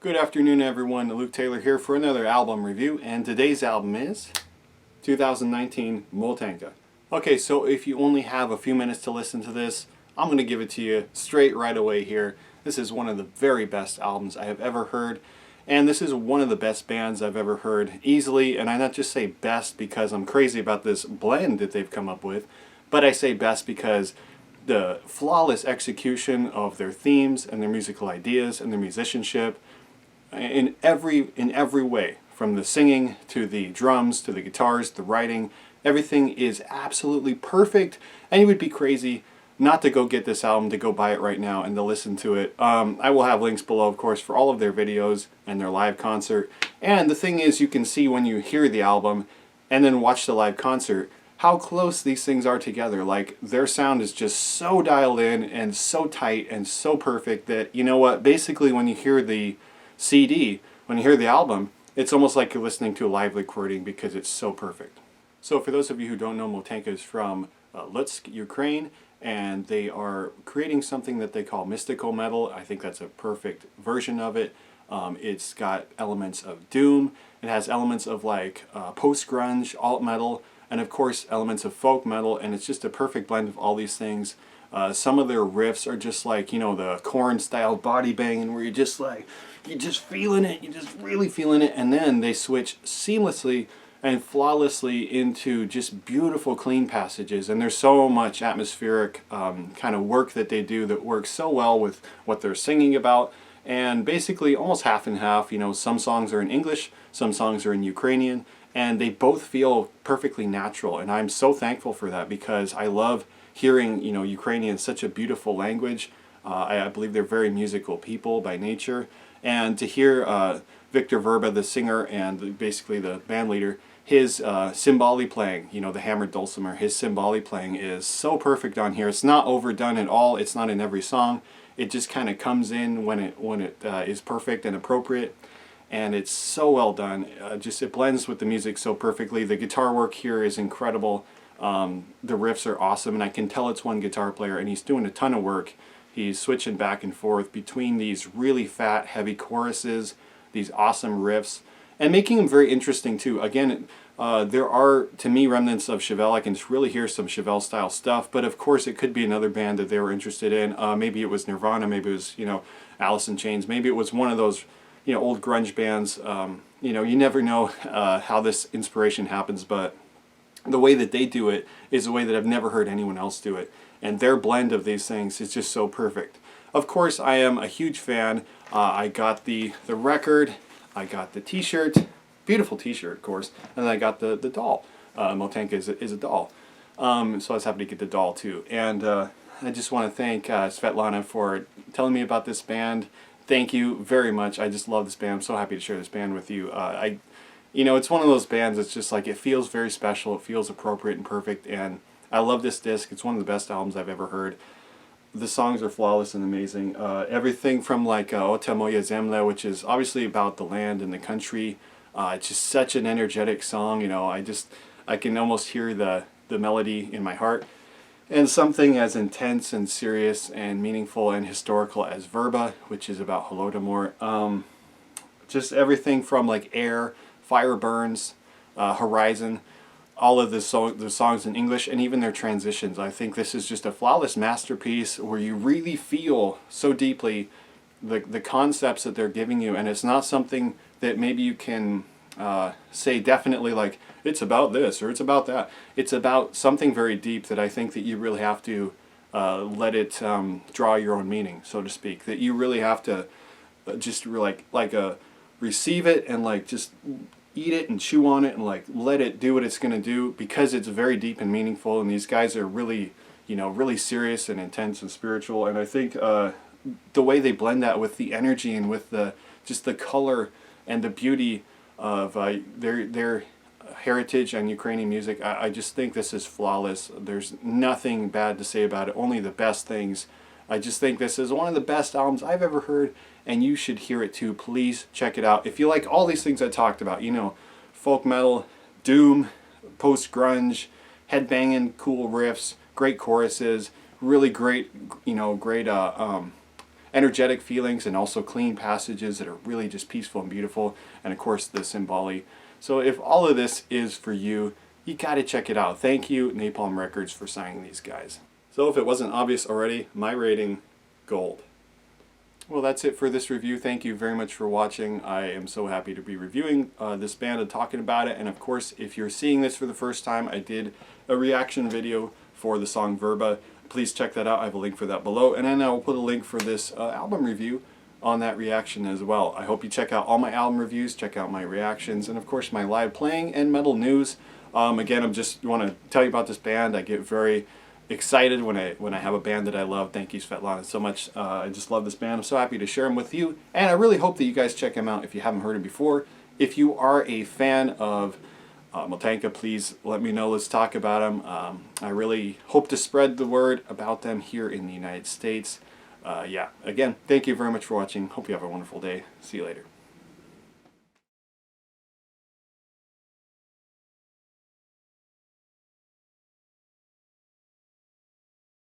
Good afternoon, everyone. Luke Taylor here for another album review, and today's album is 2019 Motanka. Okay, so if you only have a few minutes to listen to this, I'm going to give it to you straight right away here. This is one of the very best albums I have ever heard, and this is one of the best bands I've ever heard easily, and I not just say best because I'm crazy about this blend that they've come up with, but I say best because the flawless execution of their themes and their musical ideas and their musicianship in every way, from the singing to the drums to the guitars, the writing, everything is absolutely perfect, and you would be crazy not to go get this album, to go buy it right now and to listen to it. I will have links below, of course, for all of their videos and their live concert. And the thing is, you can see when you hear the album and then watch the live concert how close these things are together. Like, their sound is just so dialed in and so tight and so perfect that, you know what, basically when you hear the CD, when you hear the album, it's almost like you're listening to a live recording because it's so perfect. So for those of you who don't know, Motanka is from Lutsk, Ukraine, and they are creating something that they call mystical metal. I think that's a perfect version of it. It's got elements of doom, it has elements of like post-grunge, alt metal, and of course elements of folk metal, and it's just a perfect blend of all these things. Some of their riffs are just like, you know, the Korn style body banging where you're just feeling it, you're just really feeling it, and then they switch seamlessly and flawlessly into just beautiful clean passages, and there's so much atmospheric kind of work that they do that works so well with what they're singing about, and basically almost half and half. You know, some songs are in English, some songs are in Ukrainian, and they both feel perfectly natural, and I'm so thankful for that because I love hearing, you know, Ukrainian, such a beautiful language. I believe they're very musical people by nature, and to hear Victor Verba, the singer and basically the band leader, his cymbali playing, you know, the hammered dulcimer, his cymbali playing is so perfect on here. It's not overdone at all. It's not in every song. It just kind of comes in when it is perfect and appropriate, and it's so well done. Just it blends with the music so perfectly. The guitar work here is incredible. The riffs are awesome, and I can tell it's one guitar player, and he's doing a ton of work. He's switching back and forth between these really fat, heavy choruses, these awesome riffs, and making them very interesting too. Again, there are, to me, remnants of Chevelle. I can just really hear some Chevelle style stuff, but of course it could be another band that they were interested in. Maybe it was Nirvana, maybe it was, you know, Alice in Chains, maybe it was one of those, you know, old grunge bands. You know, you never know how this inspiration happens, but the way that they do it is a way that I've never heard anyone else do it. And their blend of these things is just so perfect. Of course, I am a huge fan. I got the record, I got the t-shirt, beautiful t-shirt, of course, and then I got the doll. Motanka is a doll. So I was happy to get the doll too. And I just want to thank Svetlana for telling me about this band. Thank you very much. I just love this band. I'm so happy to share this band with you. You know, it's one of those bands that's just like, it feels very special, it feels appropriate and perfect, and I love this disc. It's one of the best albums I've ever heard. The songs are flawless and amazing. Everything from like moya, Zemle, which is obviously about the land and the country. It's just such an energetic song, you know, I can almost hear the melody in my heart. And something as intense and serious and meaningful and historical as Verba, which is about Holodomor. Just everything from like Air, Fire Burns, Horizon, all of the songs in English, and even their transitions. I think this is just a flawless masterpiece where you really feel so deeply the concepts that they're giving you, and it's not something that maybe you can say definitely like, it's about this or it's about that. It's about something very deep that I think that you really have to let it draw your own meaning, so to speak. That you really have to just receive it and like just eat it and chew on it and like let it do what it's going to do, because it's very deep and meaningful, and these guys are really, you know, really serious and intense and spiritual. And I think the way they blend that with the energy and with just the color and the beauty of their heritage and Ukrainian music, I just think this is flawless. There's nothing bad to say about it, only the best things. I just think this is one of the best albums I've ever heard, and you should hear it too. Please check it out. If you like all these things I talked about, you know, folk metal, doom, post-grunge, headbanging, cool riffs, great choruses, really great, you know, great energetic feelings and also clean passages that are really just peaceful and beautiful, and of course the Symboli. So if all of this is for you, you gotta check it out. Thank you, Napalm Records, for signing these guys. So if it wasn't obvious already, my rating, gold. Well, that's it for this review. Thank you very much for watching. I am so happy to be reviewing this band and talking about it. And of course, if you're seeing this for the first time, I did a reaction video for the song Verba. Please check that out. I have a link for that below. And then I will put a link for this album review on that reaction as well. I hope you check out all my album reviews, check out my reactions, and of course my live playing and metal news. Again, I just want to tell you about this band. I get very excited when I have a band that I love. Thank you, Svetlana, so much. I just love this band. I'm so happy to share them with you, and I really hope that you guys check them out if you haven't heard them before. If you are a fan of Motanka, please let me know. Let's talk about them. I really hope to spread the word about them here in the United States. Yeah, again, thank you very much for watching. Hope you have a wonderful day. See you later.